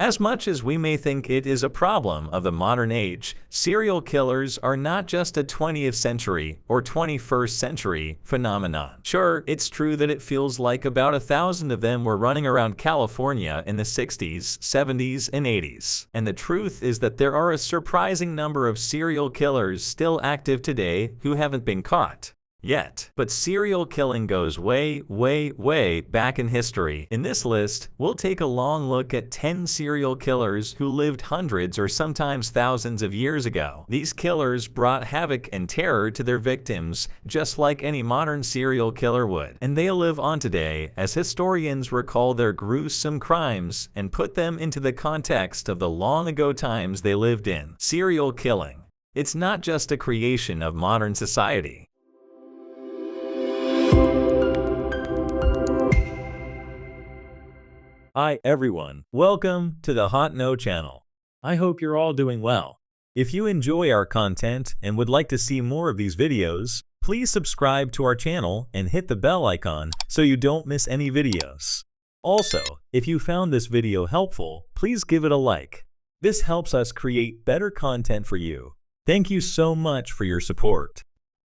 As much as we may think it is a problem of the modern age, serial killers are not just a 20th century or 21st century phenomenon. Sure, it's true that it feels like about 1,000 of them were running around California in the 60s, 70s, and 80s. And the truth is that there are a surprising number of serial killers still active today who haven't been caught yet. But serial killing goes way, way, way back in history. In this list, we'll take a long look at 10 serial killers who lived hundreds or sometimes thousands of years ago. These killers brought havoc and terror to their victims, just like any modern serial killer would. And they live on today as historians recall their gruesome crimes and put them into the context of the long ago times they lived in. Serial killing. It's not just a creation of modern society. Hi everyone, welcome to the Hot No channel. I hope you're all doing well. If you enjoy our content and would like to see more of these videos, please subscribe to our channel and hit the bell icon so you don't miss any videos. Also, if you found this video helpful, please give it a like. This helps us create better content for you. Thank you so much for your support.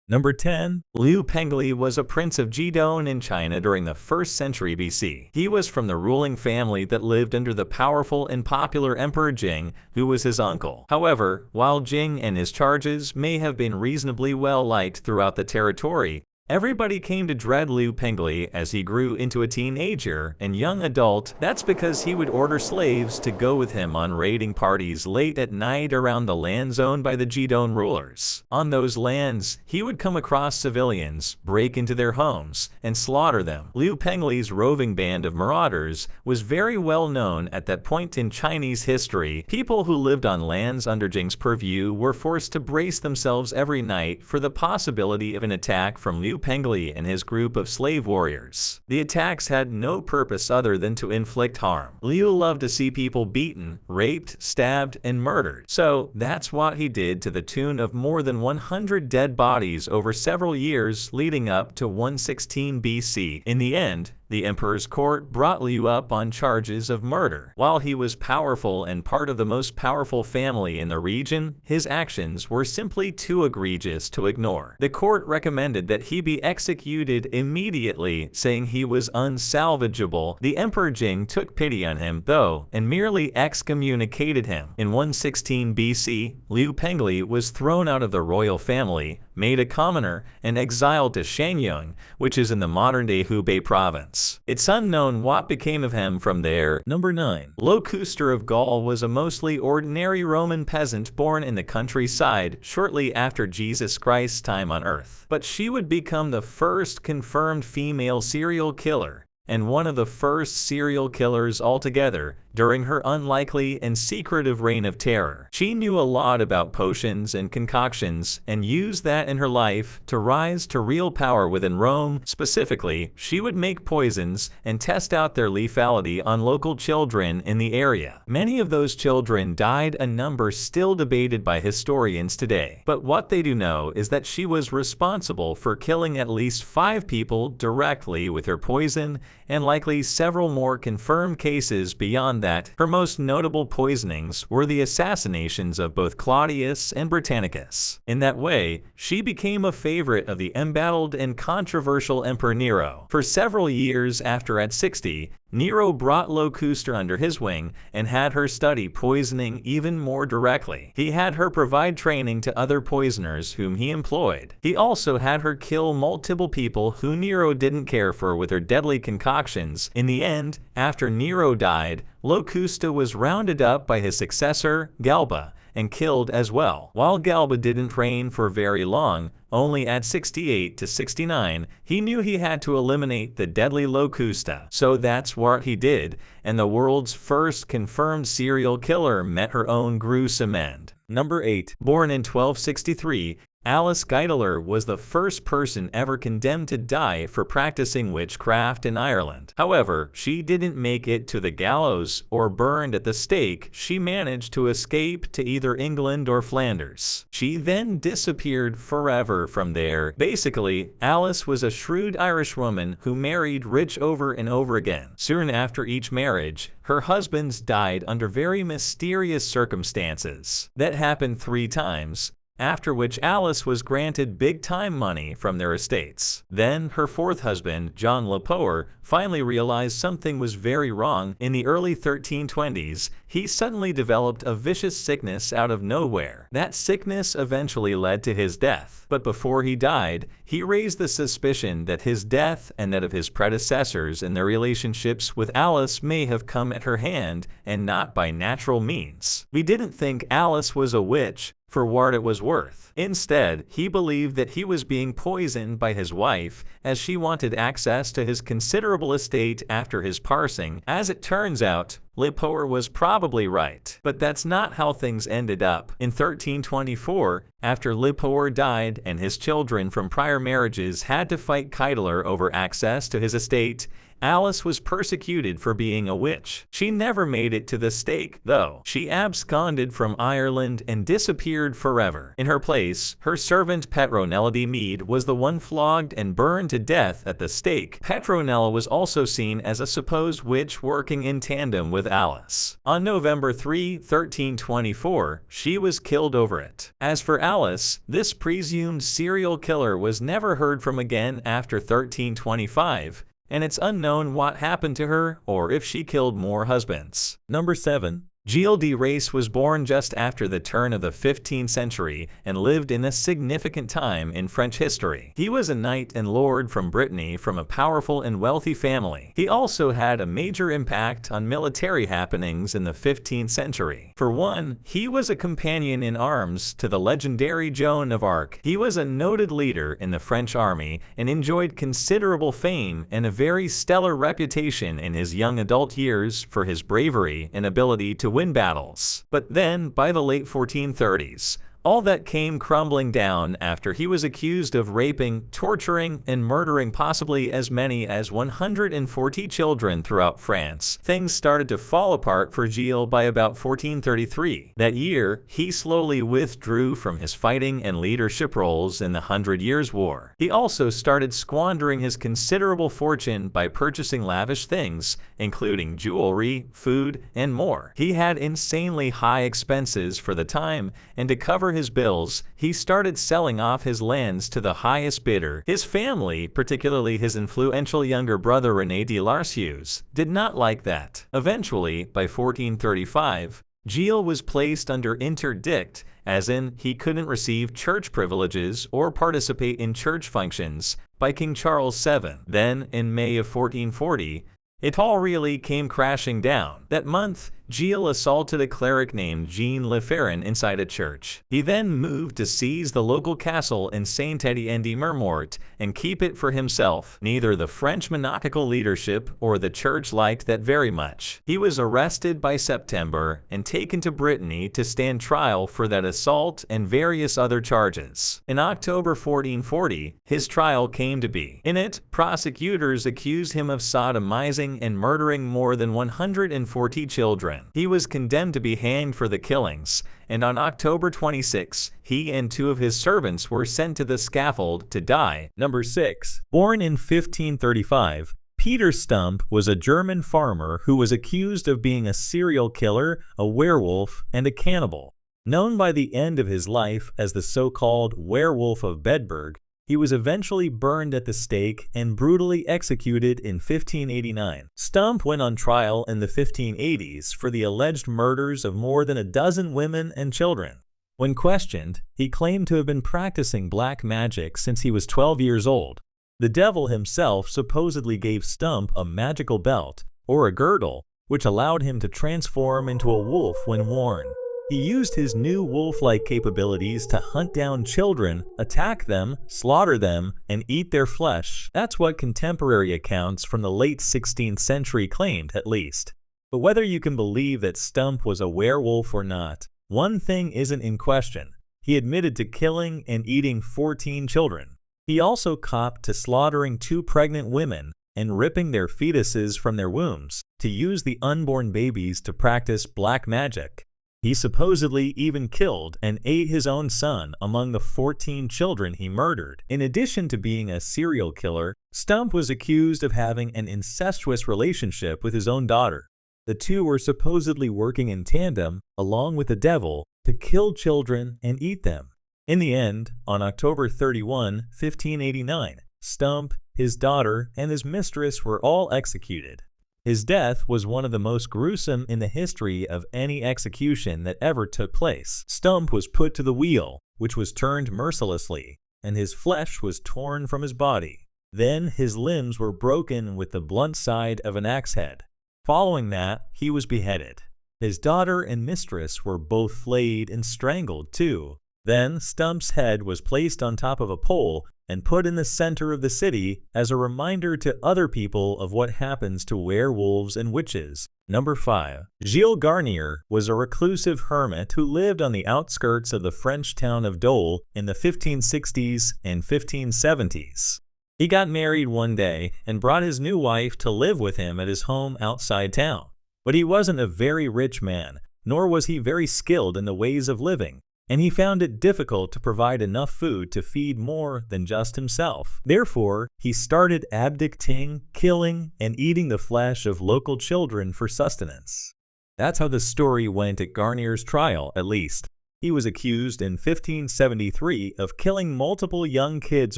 Number 10. Liu Pengli was a prince of Jidong in China during the 1st century BC. He was from the ruling family that lived under the powerful and popular Emperor Jing, who was his uncle. However, while Jing and his charges may have been reasonably well liked throughout the territory, everybody came to dread Liu Pengli as he grew into a teenager and young adult. That's because he would order slaves to go with him on raiding parties late at night around the lands owned by the Jidong rulers. On those lands, he would come across civilians, break into their homes, and slaughter them. Liu Pengli's roving band of marauders was very well known at that point in Chinese history. People who lived on lands under Jing's purview were forced to brace themselves every night for the possibility of an attack from Liu Pengli and his group of slave warriors. The attacks had no purpose other than to inflict harm. Liu loved to see people beaten, raped, stabbed, and murdered. So that's what he did, to the tune of more than 100 dead bodies over several years leading up to 116 BC. In the end, the emperor's court brought Liu up on charges of murder. While he was powerful and part of the most powerful family in the region, his actions were simply too egregious to ignore. The court recommended that he be executed immediately, saying he was unsalvageable. The Emperor Jing took pity on him, though, and merely excommunicated him. In 116 BC, Liu Pengli was thrown out of the royal family, made a commoner, and exiled to Shenyang, which is in the modern-day Hubei province. It's unknown what became of him from there. Number 9. Locusta of Gaul was a mostly ordinary Roman peasant born in the countryside shortly after Jesus Christ's time on Earth. But she would become the first confirmed female serial killer, and one of the first serial killers altogether, during her unlikely and secretive reign of terror. She knew a lot about potions and concoctions and used that in her life to rise to real power within Rome. Specifically, she would make poisons and test out their lethality on local children in the area. Many of those children died, a number still debated by historians today. But what they do know is that she was responsible for killing at least 5 people directly with her poison, and likely several more confirmed cases beyond that. Her most notable poisonings were the assassinations of both Claudius and Britannicus. In that way, she became a favorite of the embattled and controversial Emperor Nero. For several years after, at 60, Nero brought Locusta under his wing and had her study poisoning even more directly. He had her provide training to other poisoners whom he employed. He also had her kill multiple people who Nero didn't care for with her deadly concoctions. In the end, after Nero died, Locusta was rounded up by his successor, Galba, and killed as well. While Galba didn't reign for very long, only at 68 to 69, he knew he had to eliminate the deadly Locusta. So that's what he did, and the world's first confirmed serial killer met her own gruesome end. Number 8. Born in 1263, Alice Geitler was the first person ever condemned to die for practicing witchcraft in Ireland. However, she didn't make it to the gallows or burned at the stake. She managed to escape to either England or Flanders. She then disappeared forever from there. Basically, Alice was a shrewd Irish woman who married rich over and over again. Soon after each marriage, her husbands died under very mysterious circumstances. That happened 3 times, after which Alice was granted big-time money from their estates. Then her 4th husband, John Le Poer, finally realized something was very wrong. In the early 1320s, he suddenly developed a vicious sickness out of nowhere. That sickness eventually led to his death. But before he died, he raised the suspicion that his death and that of his predecessors and their relationships with Alice may have come at her hand and not by natural means. We didn't think Alice was a witch, for what it was worth. Instead, he believed that he was being poisoned by his wife, as she wanted access to his considerable estate after his passing. As it turns out, Le Poer was probably right. But that's not how things ended up. In 1324, after Le Poer died and his children from prior marriages had to fight Geitler over access to his estate, Alice was persecuted for being a witch. She never made it to the stake, though. She absconded from Ireland and disappeared forever. In her place, her servant Petronella de Mead was the one flogged and burned to death at the stake. Petronella was also seen as a supposed witch working in tandem with Alice. On November 3, 1324, she was killed over it. As for Alice, this presumed serial killer was never heard from again after 1325, and it's unknown what happened to her or if she killed more husbands. Number 7. Gilles de Rais was born just after the turn of the 15th century and lived in a significant time in French history. He was a knight and lord from Brittany from a powerful and wealthy family. He also had a major impact on military happenings in the 15th century. For one, he was a companion in arms to the legendary Joan of Arc. He was a noted leader in the French army and enjoyed considerable fame and a very stellar reputation in his young adult years for his bravery and ability to win battles. But then, by the late 1430s, all that came crumbling down after he was accused of raping, torturing, and murdering possibly as many as 140 children throughout France. Things started to fall apart for Gilles by about 1433. That year, he slowly withdrew from his fighting and leadership roles in the 100 Years' War. He also started squandering his considerable fortune by purchasing lavish things, including jewelry, food, and more. He had insanely high expenses for the time, and to cover his bills, he started selling off his lands to the highest bidder. His family, particularly his influential younger brother René de Larcieux, did not like that. Eventually, by 1435, Gilles was placed under interdict, as in he couldn't receive church privileges or participate in church functions, by King Charles VII. Then, in May of 1440, it all really came crashing down. That month, Gilles assaulted a cleric named Jean Le Ferron inside a church. He then moved to seize the local castle in Saint-Étienne-de-Mermort and keep it for himself. Neither the French monarchical leadership or the church liked that very much. He was arrested by September and taken to Brittany to stand trial for that assault and various other charges. In October 1440, his trial came to be. In it, prosecutors accused him of sodomizing and murdering more than 140 children. He was condemned to be hanged for the killings, and on October 26, he and 2 of his servants were sent to the scaffold to die. Number 6. Born in 1535, Peter Stump was a German farmer who was accused of being a serial killer, a werewolf, and a cannibal. Known by the end of his life as the so-called Werewolf of Bedburg, he was eventually burned at the stake and brutally executed in 1589. Stump went on trial in the 1580s for the alleged murders of more than a dozen women and children. When questioned, he claimed to have been practicing black magic since he was 12 years old. The devil himself supposedly gave Stump a magical belt, or a girdle, which allowed him to transform into a wolf when worn. He used his new wolf-like capabilities to hunt down children, attack them, slaughter them, and eat their flesh. That's what contemporary accounts from the late 16th century claimed, at least. But whether you can believe that Stump was a werewolf or not, one thing isn't in question. he admitted to killing and eating 14 children. He also copped to slaughtering 2 pregnant women and ripping their fetuses from their wombs to use the unborn babies to practice black magic. He supposedly even killed and ate his own son among the 14 children he murdered. In addition to being a serial killer, Stump was accused of having an incestuous relationship with his own daughter. The two were supposedly working in tandem, along with the devil, to kill children and eat them. In the end, on October 31, 1589, Stump, his daughter, and his mistress were all executed. His death was one of the most gruesome in the history of any execution that ever took place. Stump was put to the wheel, which was turned mercilessly, and his flesh was torn from his body. Then his limbs were broken with the blunt side of an axe head. Following that, he was beheaded. His daughter and mistress were both flayed and strangled too. Then Stump's head was placed on top of a pole and put in the center of the city as a reminder to other people of what happens to werewolves and witches. Number 5. Gilles Garnier was a reclusive hermit who lived on the outskirts of the French town of Dole in the 1560s and 1570s. He got married one day and brought his new wife to live with him at his home outside town. But he wasn't a very rich man, nor was he very skilled in the ways of living, and he found it difficult to provide enough food to feed more than just himself. Therefore, he started abducting, killing, and eating the flesh of local children for sustenance. That's how the story went at Garnier's trial, at least. He was accused in 1573 of killing multiple young kids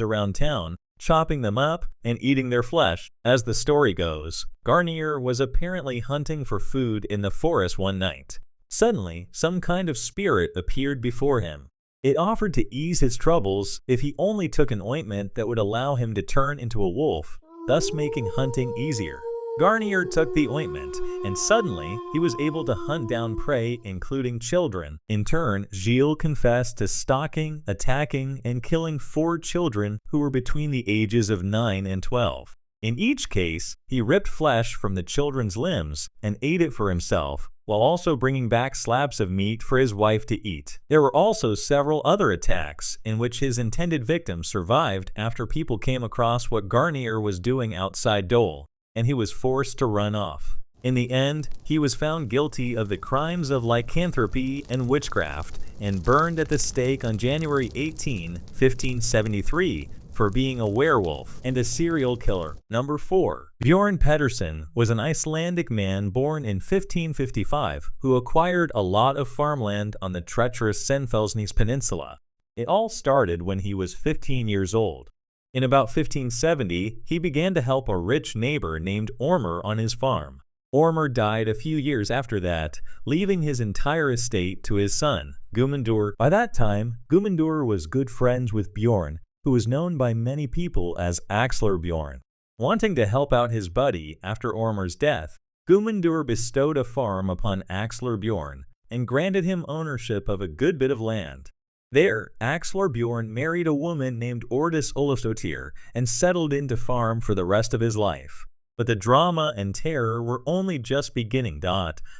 around town, chopping them up and eating their flesh. As the story goes, Garnier was apparently hunting for food in the forest one night. Suddenly, some kind of spirit appeared before him. It offered to ease his troubles if he only took an ointment that would allow him to turn into a wolf, thus making hunting easier. Garnier took the ointment, and suddenly he was able to hunt down prey, including children. In turn, Gilles confessed to stalking, attacking, and killing 4 children who were between the ages of 9 and 12. In each case, he ripped flesh from the children's limbs and ate it for himself, while also bringing back slabs of meat for his wife to eat. There were also several other attacks in which his intended victims survived after people came across what Garnier was doing outside Dole, and he was forced to run off. In the end, he was found guilty of the crimes of lycanthropy and witchcraft and burned at the stake on January 18, 1573, for being a werewolf and a serial killer. Number 4. Bjorn Pedersen was an Icelandic man born in 1555 who acquired a lot of farmland on the treacherous Senfellsnes Peninsula. It all started when he was 15 years old. In about 1570, he began to help a rich neighbor named Ormer on his farm. Ormer died a few years after that, leaving his entire estate to his son, Guðmundur. By that time, Guðmundur was good friends with Bjorn, who was known by many people as Axlar Bjorn. Wanting to help out his buddy after Ormer's death, Guðmundur bestowed a farm upon Axlar Bjorn and granted him ownership of a good bit of land. There, Axlar Bjorn married a woman named Ordis Olafsdóttir and settled into farm for the rest of his life. But the drama and terror were only just beginning.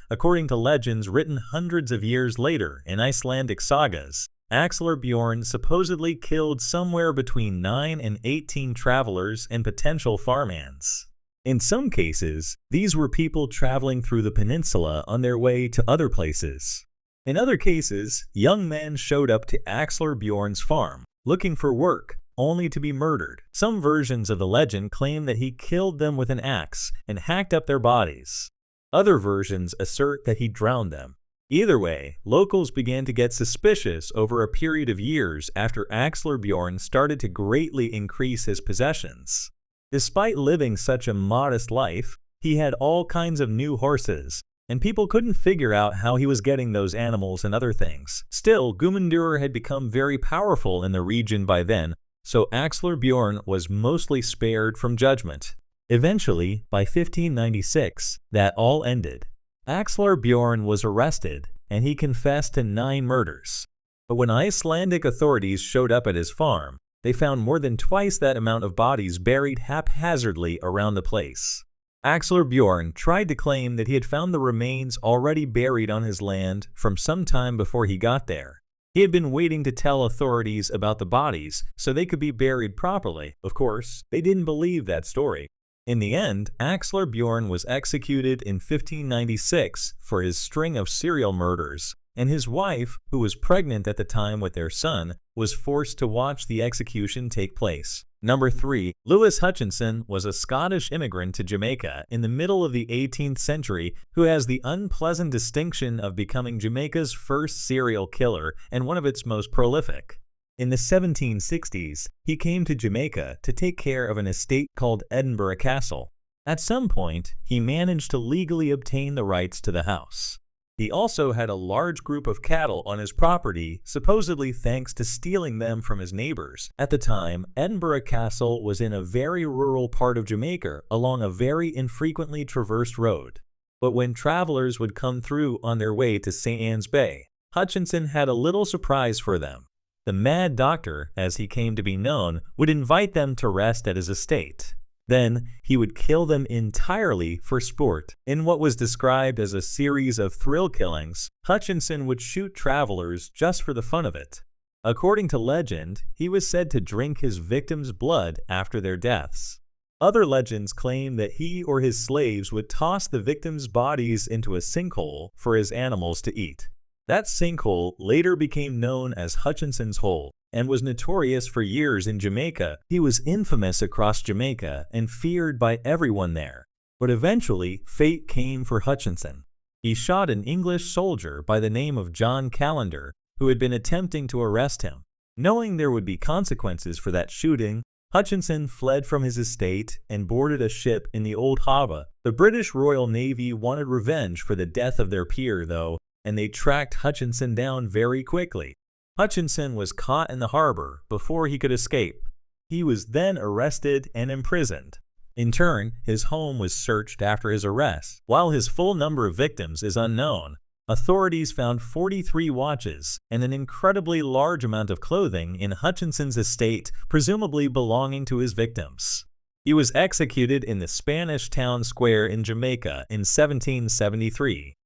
According to legends written hundreds of years later in Icelandic sagas, Axlar Bjorn supposedly killed somewhere between 9 and 18 travelers and potential farmhands. In some cases, these were people traveling through the peninsula on their way to other places. In other cases, young men showed up to Axlar Bjorn's farm, looking for work, only to be murdered. Some versions of the legend claim that he killed them with an axe and hacked up their bodies. Other versions assert that he drowned them. Either way, locals began to get suspicious over a period of years after Axlar Bjorn started to greatly increase his possessions. Despite living such a modest life, he had all kinds of new horses, and people couldn't figure out how he was getting those animals and other things. Still, Guðmundur had become very powerful in the region by then, so Axlar Bjorn was mostly spared from judgment. Eventually, by 1596, that all ended. Axlar Bjorn was arrested, and he confessed to 9 murders. But when Icelandic authorities showed up at his farm, they found more than twice that amount of bodies buried haphazardly around the place. Axlar Bjorn tried to claim that he had found the remains already buried on his land from some time before he got there. He had been waiting to tell authorities about the bodies so they could be buried properly. Of course, they didn't believe that story. In the end, Axler Bjorn was executed in 1596 for his string of serial murders, and his wife, who was pregnant at the time with their son, was forced to watch the execution take place. Number 3. Lewis Hutchinson was a Scottish immigrant to Jamaica in the middle of the 18th century who has the unpleasant distinction of becoming Jamaica's first serial killer and one of its most prolific. In the 1760s, he came to Jamaica to take care of an estate called Edinburgh Castle. At some point, he managed to legally obtain the rights to the house. He also had a large group of cattle on his property, supposedly thanks to stealing them from his neighbors. At the time, Edinburgh Castle was in a very rural part of Jamaica along a very infrequently traversed road. But when travelers would come through on their way to St. Anne's Bay, Hutchinson had a little surprise for them. The Mad Doctor, as he came to be known, would invite them to rest at his estate. Then, he would kill them entirely for sport. In what was described as a series of thrill killings, Hutchinson would shoot travelers just for the fun of it. According to legend, he was said to drink his victims' blood after their deaths. Other legends claim that he or his slaves would toss the victims' bodies into a sinkhole for his animals to eat. That sinkhole later became known as Hutchinson's Hole and was notorious for years in Jamaica. He was infamous across Jamaica and feared by everyone there. But eventually, fate came for Hutchinson. He shot an English soldier by the name of John Callender, who had been attempting to arrest him. Knowing there would be consequences for that shooting, Hutchinson fled from his estate and boarded a ship in the Old Harbour. The British Royal Navy wanted revenge for the death of their peer, though, and they tracked Hutchinson down very quickly. Hutchinson was caught in the harbor before he could escape. He was then arrested and imprisoned. In turn, his home was searched after his arrest. While his full number of victims is unknown, authorities found 43 watches and an incredibly large amount of clothing in Hutchinson's estate, presumably belonging to his victims. He was executed in the Spanish town square in Jamaica in 1773.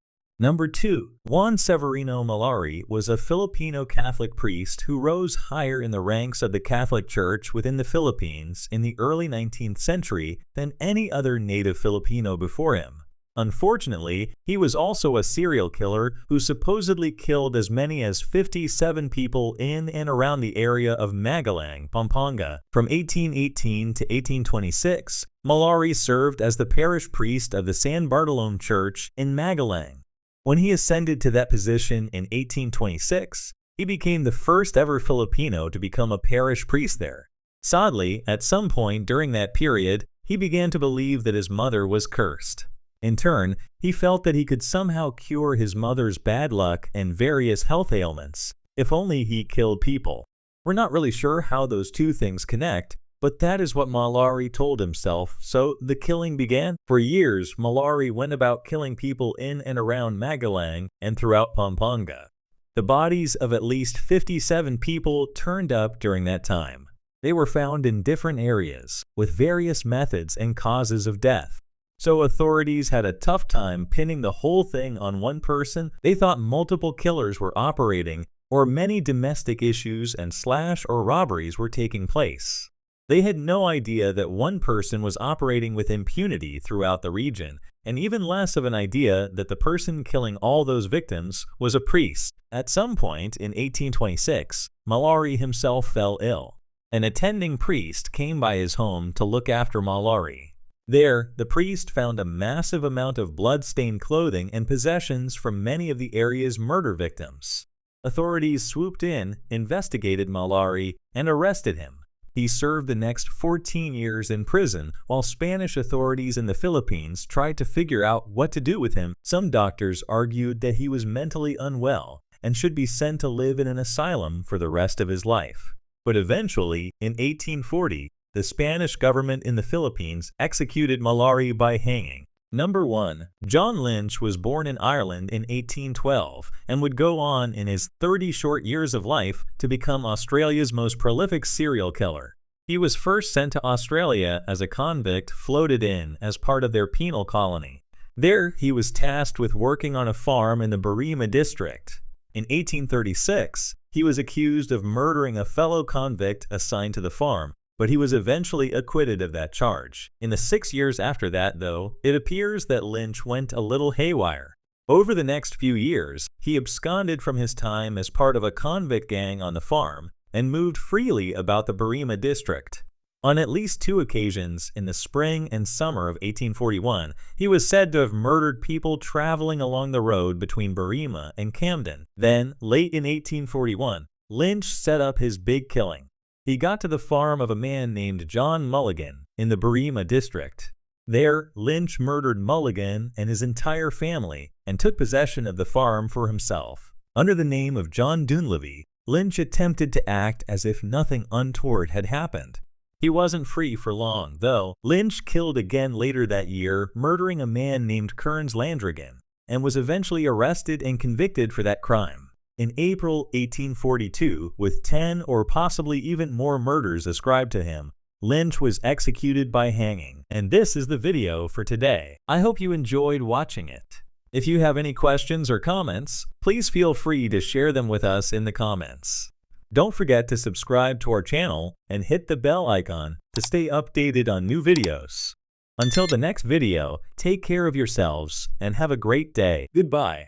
Number 2. Juan Severino Malari was a Filipino Catholic priest who rose higher in the ranks of the Catholic Church within the Philippines in the early 19th century than any other native Filipino before him. Unfortunately, he was also a serial killer who supposedly killed as many as 57 people in and around the area of Magalang, Pampanga. From 1818 to 1826, Malari served as the parish priest of the San Bartolome Church in Magalang. When he ascended to that position in 1826, he became the first ever Filipino to become a parish priest there. Sadly, at some point during that period, he began to believe that his mother was cursed. In turn, he felt that he could somehow cure his mother's bad luck and various health ailments, if only he killed people. We're not really sure how those two things connect, but that is what Malari told himself, so the killing began. For years, Malari went about killing people in and around Magalang and throughout Pampanga. The bodies of at least 57 people turned up during that time. They were found in different areas, with various methods and causes of death. So authorities had a tough time pinning the whole thing on one person. They thought multiple killers were operating, or many domestic issues and slash or robberies were taking place. They had no idea that one person was operating with impunity throughout the region, and even less of an idea that the person killing all those victims was a priest. At some point in 1826, Malari himself fell ill. An attending priest came by his home to look after Malari. There, the priest found a massive amount of blood-stained clothing and possessions from many of the area's murder victims. Authorities swooped in, investigated Malari, and arrested him. He served the next 14 years in prison while Spanish authorities in the Philippines tried to figure out what to do with him. Some doctors argued that he was mentally unwell and should be sent to live in an asylum for the rest of his life. But eventually, in 1840, the Spanish government in the Philippines executed Malari by hanging. Number 1. John Lynch was born in Ireland in 1812 and would go on in his 30 short years of life to become Australia's most prolific serial killer. He was first sent to Australia as a convict floated in as part of their penal colony. There, he was tasked with working on a farm in the Berrima district. In 1836, He was accused of murdering a fellow convict assigned to the farm, but he was eventually acquitted of that charge. In the 6 years after that, though, it appears that Lynch went a little haywire. Over the next few years, he absconded from his time as part of a convict gang on the farm and moved freely about the Berrima district. On at least 2 occasions in the spring and summer of 1841, he was said to have murdered people traveling along the road between Berrima and Camden. Then, late in 1841, Lynch set up his big killing. He got to the farm of a man named John Mulligan in the Berrima district. There, Lynch murdered Mulligan and his entire family and took possession of the farm for himself. Under the name of John Dunleavy, Lynch attempted to act as if nothing untoward had happened. He wasn't free for long, though. Lynch killed again later that year, murdering a man named Kearns Landrigan, and was eventually arrested and convicted for that crime. In April 1842, with 10 or possibly even more murders ascribed to him, Lynch was executed by hanging. And this is the video for today. I hope you enjoyed watching it. If you have any questions or comments, please feel free to share them with us in the comments. Don't forget to subscribe to our channel and hit the bell icon to stay updated on new videos. Until the next video, take care of yourselves and have a great day. Goodbye.